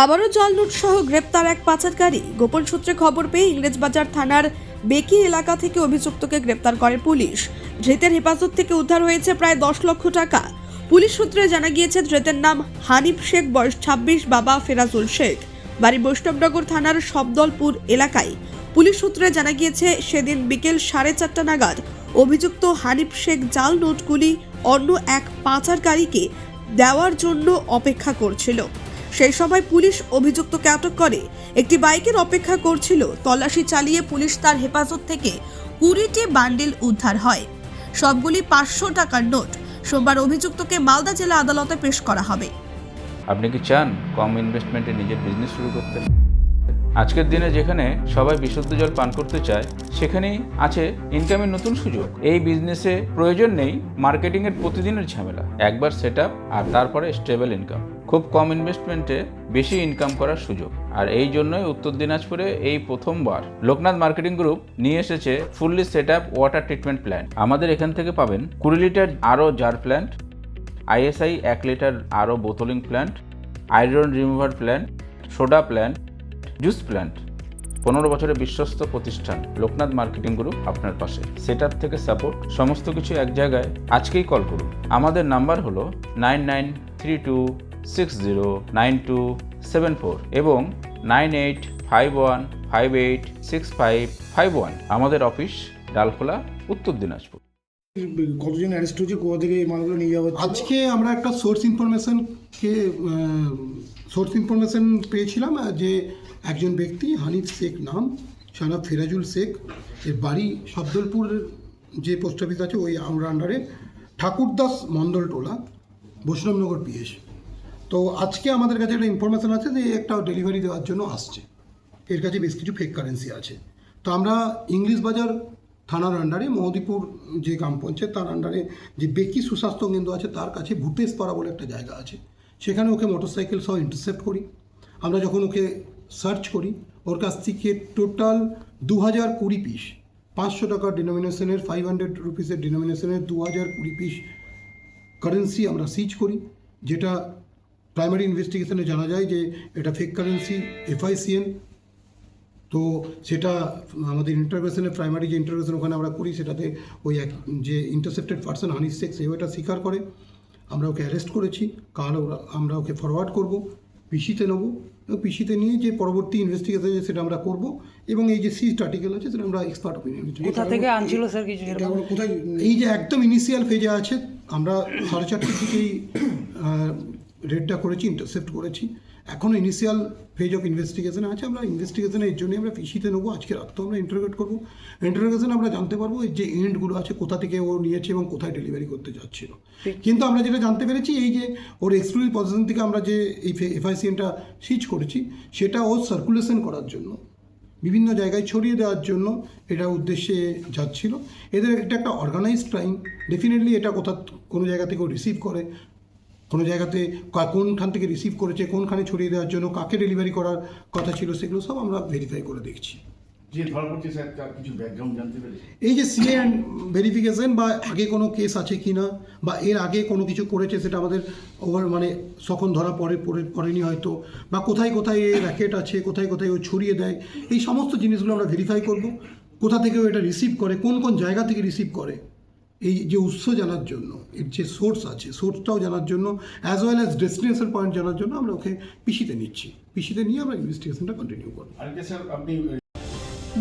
আবারও জাল নোট সহ গ্রেপ্তার এক পাচারকারী। গোপন সূত্রে খবর পেয়ে ইংরেজবাজার থানার বেকি এলাকা থেকে অভিযুক্তকে গ্রেপ্তার করে পুলিশ। ধৃতের হেফাজত থেকে উদ্ধার হয়েছে প্রায় 10 লক্ষ টাকা। পুলিশ সূত্রে জানা গিয়েছে ধৃতের নাম হানিফ শেখ, বয়স 26, বাবা ফেরাজুল শেখ, বাড়ি বৈষ্ণবনগর থানার সবদলপুর এলাকায়। পুলিশ সূত্রে জানা গিয়েছে সেদিন বিকেল 4:30 নাগাদ অভিযুক্ত হানিফ শেখ জাল নোটগুলি অন্য এক পাচারকারীকে দেওয়ার জন্য অপেক্ষা করছিল। সেই সময় পুলিশ অভিযুক্তকে আটক করে। একটি বাইকের অপেক্ষা করছিল। তল্লাশি চালিয়ে পুলিশ তার হেফাজত থেকে 20টি বান্ডিল উদ্ধার হয়। সবগুলি 500 টাকার নোট। সোমবার অভিযুক্তকে মালদা জেলা আদালতে পেশ করা হবে। আপনি কি চান কম ইনভেস্টমেন্টে নিজের বিজনেস শুরু করতে? আজকের দিনে যেখানে সবাই বিশুদ্ধ জল পান করতে চায়, সেখানেই আছে ইনকামের নতুন সুযোগ। এই বিজনেসে প্রয়োজন নেই মার্কেটিংয়ের প্রতিদিনের ঝামেলা। একবার সেট আপ আর তারপরে স্টেবল ইনকাম। খুব কম ইনভেস্টমেন্টে বেশি ইনকাম করার সুযোগ। আর এই জন্যই উত্তর দিনাজপুরে এই প্রথমবার লোকনাথ মার্কেটিং গ্রুপ নিয়ে এসেছে fully set up water treatment plant. আমাদের এখান থেকে পাবেন 20 লিটার আরও জার প্ল্যান্ট, ISI 1 লিটার আরও bottling plant, iron remover plant, soda plant, juice plant. 15 বছরের বিশ্বস্ত প্রতিষ্ঠান লোকনাথ মার্কেটিং গ্রুপ আপনার পাশে। সেট আপ থেকে সাপোর্ট, সমস্ত কিছু এক জায়গায়। আজকেই কল করুন। আমাদের নাম্বার হলো 9932609274 এবং 9851586551। আমাদের অফিস ডালখোলা, উত্তর দিনাজপুর। কতজন অ্যারেস্ট হয়েছে, কোথা থেকে এই মালগুলো নিয়ে যাওয়া হচ্ছে? আজকে আমরা একটা সোর্স ইনফরমেশন পেয়েছিলাম যে একজন ব্যক্তি হানিফ শেখ নাম, সানা ফেরাজুল শেখ, এর বাড়ি সবদলপুরের যে পোস্ট অফিস আছে ওই আমরা আন্ডারে ঠাকুরদাস মণ্ডল টোলা, বৈষ্ণবনগর PS। তো আজকে আমাদের কাছে একটা ইনফরমেশান আছে যে একটা ডেলিভারি দেওয়ার জন্য আসছে। এর কাছে বেশ কিছু ফেক কারেন্সি আছে। তো আমরা ইংলিশ বাজার থানার আন্ডারে মহদীপুর যে গ্রাম পঞ্চায়েত তার আন্ডারে যে বেকি সুস্বাস্থ্য কেন্দ্র আছে তার কাছে ভূতেশপাড়া বলে একটা জায়গা আছে, সেখানে ওকে মোটরসাইকেল সহ ইন্টারসেপ্ট করি। আমরা যখন ওকে সার্চ করি, ওর কাছ থেকে টোটাল 2020 পিস 500 টাকার ডিনোমিনেশনের, 500 রুপিসের ডিনোমিনেশনের 2020 পিস কারেন্সি আমরা সিজ করি, যেটা প্রাইমারি ইনভেস্টিগেশনে জানা যায় যে এটা ফেক কারেন্সি FICN। তো সেটা আমাদের ইন্টারভেশনের প্রাইমারি যে ইন্টারভেশন ওখানে আমরা করি, সেটাতে ওই এক যে ইন্টারসেপ্টেড পার্সন হানিফ শেখ সেও এটা স্বীকার করে। আমরা ওকে অ্যারেস্ট করেছি। কাল আমরা ওকে ফরওয়ার্ড করব, পিসিতে নেব এবং পিসিতে নিয়ে যে পরবর্তী ইনভেস্টিগেশন সেটা আমরা করব। এবং এই যে সিজড আর্টিকেল আছে সেটা আমরা এক্সপার্ট ওপিনিয়ন দিচ্ছি। কোথা থেকে আনছিল স্যার কিছু? কোথায় এই যে একদম ইনিশিয়াল ফেজে আছে, আমরা 4:30 থেকেই রেডটা করেছি, ইন্টারসেপ্ট করেছি। এখনও ইনিশিয়াল ফেজ অফ ইনভেস্টিগেশনে আছে। আমরা ইনভেস্টিগেশনের জন্য আমরা পিসিতে নেবো। আজকে রাতও আমরা ইন্টারোগেট করবো। ইন্টারোগেশনে আমরা জানতে পারবো যে এন্ডগুলো আছে, কোথা থেকে ও নিয়েছে এবং কোথায় ডেলিভারি করতে যাচ্ছিল। কিন্তু আমরা যেটা জানতে পেরেছি, এই যে ওর এক্সক্লুসিভ পজিশন থেকে আমরা যে এই FICNটা সিজ করেছি, সেটা ও সার্কুলেশন করার জন্য, বিভিন্ন জায়গায় ছড়িয়ে দেওয়ার জন্য এটা উদ্দেশ্যে যাচ্ছিল। এদের এটা একটা অর্গানাইজড ক্রাইম। ডেফিনেটলি এটা কোনো জায়গা থেকে ও রিসিভ করে, কোনো জায়গাতে কোনখান থেকে রিসিভ করেছে, কোনখানে ছড়িয়ে দেওয়ার জন্য কাকে ডেলিভারি করার কথা ছিল, সেগুলো সব আমরা ভেরিফাই করে দেখছি। যে ধরা পড়ছে স্যার, তার কিছু ব্যাকগ্রাউন্ড জানতে পেরেছি? এই যে CA ভেরিফিকেশন বা আগে কোনো কেস আছে কি না, বা এর আগে কোনো কিছু করেছে সেটা আমাদের কখন ধরা পড়েনি হয়তো, বা কোথায় কোথায় এর র্যাকেট আছে, কোথায় কোথায় ও ছড়িয়ে দেয়, এই সমস্ত জিনিসগুলো আমরা ভেরিফাই করব। কোথা থেকে ও এটা রিসিভ করে, কোন কোন জায়গা থেকে রিসিভ করে, এই যে উৎস জানার জন্য, এর যে সোর্স আছে সোর্সটাও জানার জন্য, as well as destination point জানার জন্য আমরা ওকে পিসিতে নিচ্ছি। পিসিতে নিয়ে আমরা ইনভেস্টিগেশনটা কন্টিনিউ করব। আরেকটা স্যার, আপনি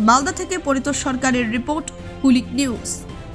মালদা থেকে পরিতোষ সরকারের রিপোর্ট, কুলিক নিউজ।